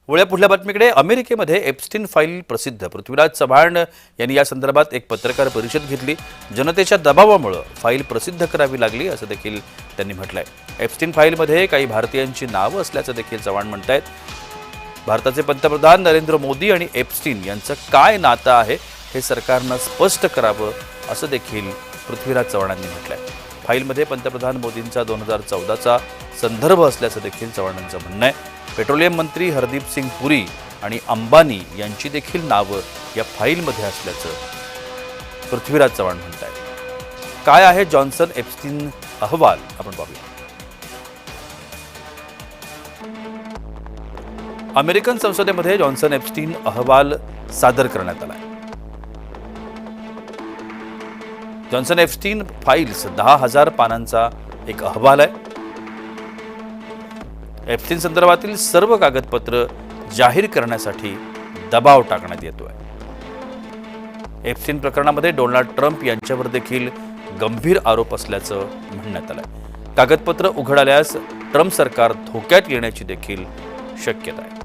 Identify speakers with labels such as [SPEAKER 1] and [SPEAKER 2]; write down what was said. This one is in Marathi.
[SPEAKER 1] पुढल्या बातमीकडे अमेरिकेमध्ये एप्स्टीन फाईल प्रसिद्ध पृथ्वीराज चव्हाण यांनी या संदर्भात एक पत्रकार परिषद घेतली। जनतेच्या दबावामुळे फाईल प्रसिद्ध करावी लागली असं देखील त्यांनी म्हटलंय। एप्स्टीन फाईलमध्ये काही भारतीयांची नावं असल्याचं देखील चव्हाण म्हणतायत। भारताचे पंतप्रधान नरेंद्र मोदी आणि एप्स्टीन यांचं काय नातं आहे हे सरकारनं स्पष्ट करावं असं देखील पृथ्वीराज चव्हाणांनी म्हटलंय। फाईलमध्ये पंतप्रधान मोदींचा 2014चा संदर्भ असल्याचं देखील चव्हाणांचं म्हणणं आहे। पेट्रोलियम मंत्री हरदीप सिंग पुरी आणि अंबानी यांची देखील नावं या फाईलमध्ये असल्याचं पृथ्वीराज चव्हाण म्हणतात। काय आहे जॉन्सन एप्स्टीन अहवाल आपण पाहूया। अमेरिकन संसदेमध्ये जॉन्सन एप्स्टीन अहवाल सादर करण्यात आला। जॉन्सन एप्स्टीन फाईल्स 10,000 पानांचा एक अहवाल आहे। एप्स्टीन संदर्भातील सर्व कागदपत्र जाहीर करण्यासाठी दबाव टाकण्यात येतोय। एप्स्टीन प्रकरणामध्ये डोनाल्ड ट्रम्प यांच्यावर देखील गंभीर आरोप असल्याचं म्हणण्यात आलंय। कागदपत्र उघड आल्यास ट्रम्प सरकार धोक्यात येण्याची देखील शक्यता आहे।